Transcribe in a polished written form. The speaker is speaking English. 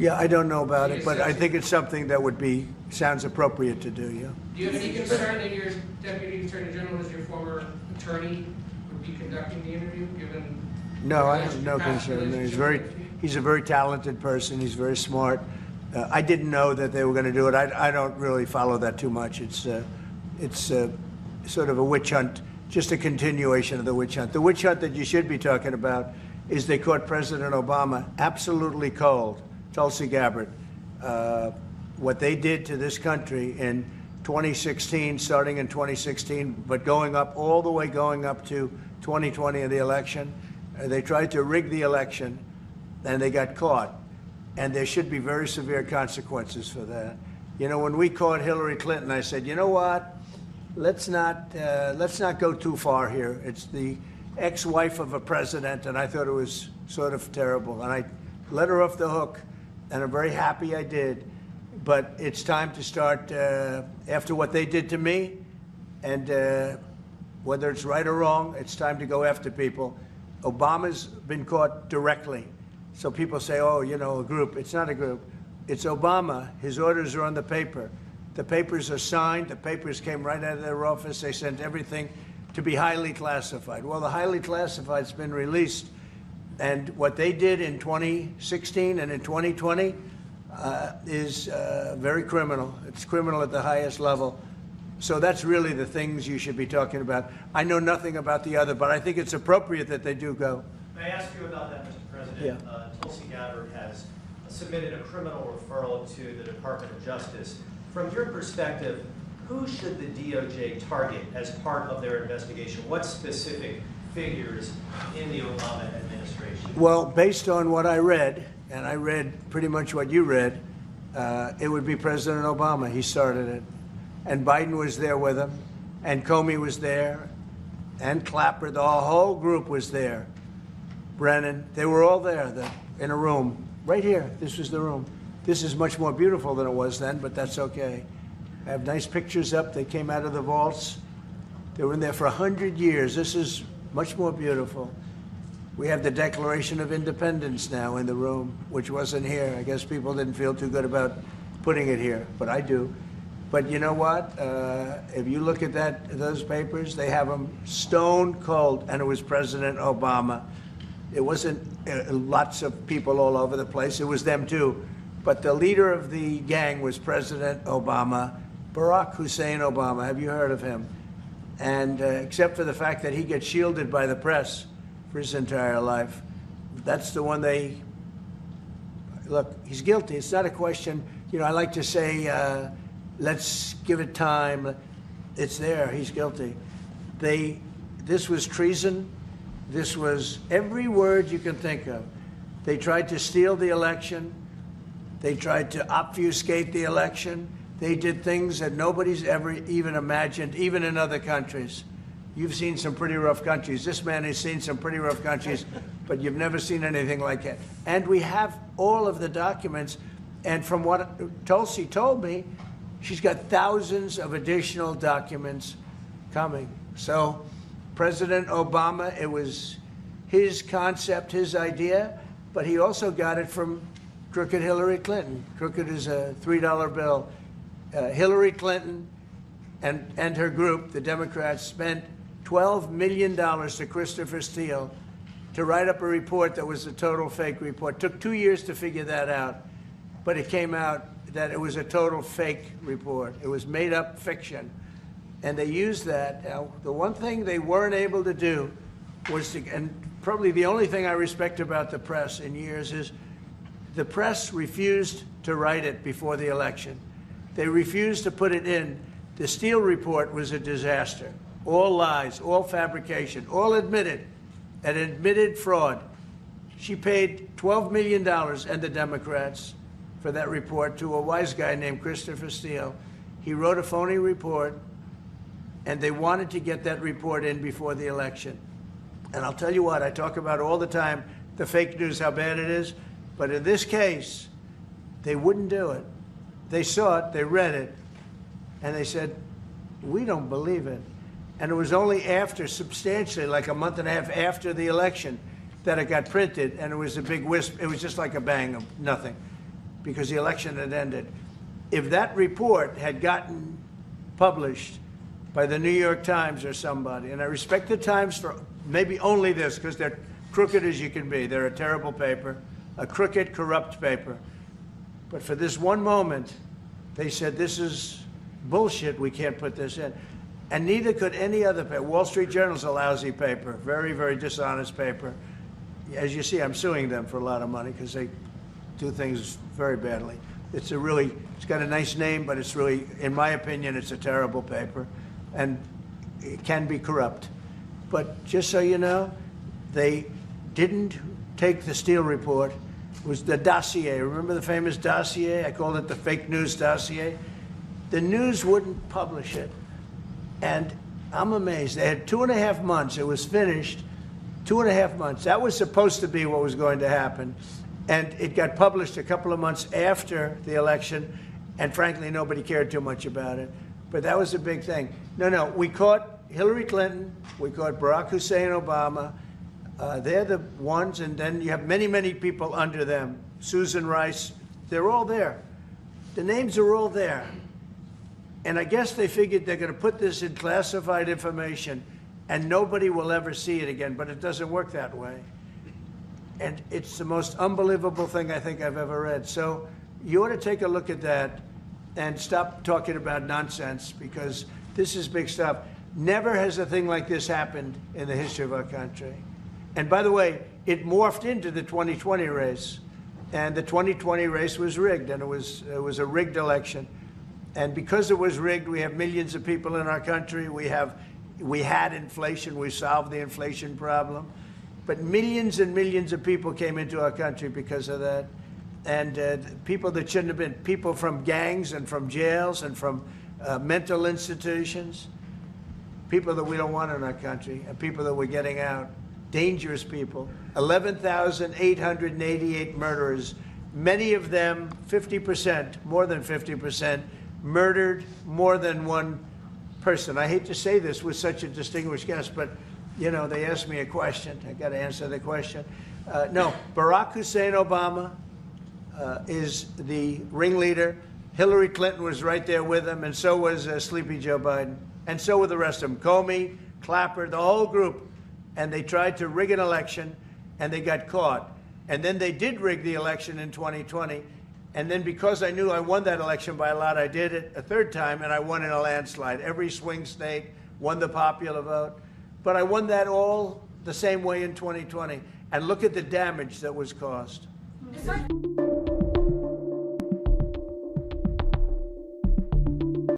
Yeah, I don't know about it, but I think it's something that sounds appropriate to do, yeah. Do you have any concern that your Deputy Attorney General, as your former attorney, would be conducting the interview, given? No, I have no concern. He's a very talented person. He's very smart. I didn't know that they were going to do it. I don't really follow that too much. It's sort of a witch hunt, just a continuation of the witch hunt. The witch hunt that you should be talking about is they caught President Obama absolutely cold, Tulsi Gabbard. What they did to this country in 2016, starting in 2016, but going up to 2020 in the election. They tried to rig the election, and they got caught. And there should be very severe consequences for that. You know, when we caught Hillary Clinton, I said, you know what? Let's not go too far here. It's the ex-wife of a president, and I thought it was sort of terrible. And I let her off the hook, and I'm very happy I did. But it's time to start, after what they did to me, and whether it's right or wrong, it's time to go after people. Obama's been caught directly. So people say, oh, you know, a group. It's not a group. It's Obama. His orders are on the paper. The papers are signed. The papers came right out of their office. They sent everything to be highly classified. Well, the highly classified's been released. And what they did in 2016 and in 2020 is very criminal. It's criminal at the highest level. So that's really the things you should be talking about. I know nothing about the other, but I think it's appropriate that they do go. May I ask you about that, Mr. President? Yeah. Tulsi Gabbard has submitted a criminal referral to the Department of Justice. From your perspective, who should the DOJ target as part of their investigation? What specific figures in the Obama administration? Well, based on what I read, and I read pretty much what you read, it would be President Obama. He started it. And Biden was there with him, and Comey was there, and Clapper. The whole group was there. Brennan, they were all there in a room. Right here, this was the room. This is much more beautiful than it was then, but that's okay. I have nice pictures up. They came out of the vaults. They were in there for 100 years. This is much more beautiful. We have the Declaration of Independence now in the room, which wasn't here. I guess people didn't feel too good about putting it here, but I do. But you know what? If you look at those papers, they have them stone cold, and it was President Obama. It wasn't lots of people all over the place. It was them too. But the leader of the gang was President Obama, Barack Hussein Obama. Have you heard of him? And except for the fact that he gets shielded by the press for his entire life, that's the one they look. He's guilty. It's not a question. You know, I like to say, let's give it time. It's there. He's guilty. This was treason. This was every word you can think of. They tried to steal the election. They tried to obfuscate the election. They did things that nobody's ever even imagined, even in other countries. You've seen some pretty rough countries. This man has seen some pretty rough countries, but you've never seen anything like it. And we have all of the documents. And from what Tulsi told me, she's got thousands of additional documents coming. So President Obama, it was his concept, his idea, but he also got it from crooked Hillary Clinton. Crooked is a $3 bill. Hillary Clinton and her group, the Democrats, spent $12 million to Christopher Steele to write up a report that was a total fake report. Took 2 years to figure that out, but it came out that it was a total fake report. It was made up fiction. And they used that. Now, the one thing they weren't able to do was to, and probably the only thing I respect about the press in years is the press refused to write it before the election. They refused to put it in. The Steele report was a disaster. All lies, all fabrication, all admitted, an admitted fraud. She paid $12 million, and the Democrats, for that report to a wise guy named Christopher Steele. He wrote a phony report, and they wanted to get that report in before the election. And I'll tell you what, I talk about all the time, the fake news, how bad it is. But in this case, they wouldn't do it. They saw it, they read it, and they said, we don't believe it. And it was only after, substantially, like a month and a half after the election, that it got printed, and it was a big wisp. It was just like a bang of nothing. because the election had ended. If that report had gotten published by the New York Times or somebody, and I respect the Times for maybe only this, because they're crooked as you can be. They're a terrible paper, a crooked, corrupt paper. But for this one moment, they said, this is bullshit, we can't put this in. And neither could any other paper. Wall Street Journal's a lousy paper, very, very dishonest paper. As you see, I'm suing them for a lot of money because they do things very badly. It's got a nice name, but it's really, in my opinion, it's a terrible paper, and it can be corrupt. But just so you know, they didn't take the Steele report. It was the dossier. Remember the famous dossier? I called it the fake news dossier. The news wouldn't publish it. And I'm amazed. They had 2.5 months. It was finished. 2.5 months. That was supposed to be what was going to happen. And it got published a couple of months after the election. And frankly, nobody cared too much about it. But that was a big thing. No, we caught Hillary Clinton. We caught Barack Hussein Obama. They're the ones. And then you have many, many people under them. Susan Rice. They're all there. The names are all there. And I guess they figured they're going to put this in classified information and nobody will ever see it again, but it doesn't work that way. And it's the most unbelievable thing I think I've ever read. So you ought to take a look at that and stop talking about nonsense, because this is big stuff. Never has a thing like this happened in the history of our country. And by the way, it morphed into the 2020 race. And the 2020 race was rigged, and it was a rigged election. And because it was rigged, we have millions of people in our country. We had inflation. We solved the inflation problem. But millions and millions of people came into our country because of that. And people that shouldn't have been, people from gangs and from jails and from mental institutions, people that we don't want in our country, and people that we're getting out, dangerous people. 11,888 murderers, many of them, 50%, more than 50%, murdered more than one person. I hate to say this with such a distinguished guest, but you know, they asked me a question. I got to answer the question. No, Barack Hussein Obama is the ringleader. Hillary Clinton was right there with him, and so was Sleepy Joe Biden, and so were the rest of them. Comey, Clapper, the whole group. And they tried to rig an election, and they got caught. And then they did rig the election in 2020. And then because I knew I won that election by a lot, I did it a third time, and I won in a landslide. Every swing state, won the popular vote. But I won that all the same way in 2020. And look at the damage that was caused.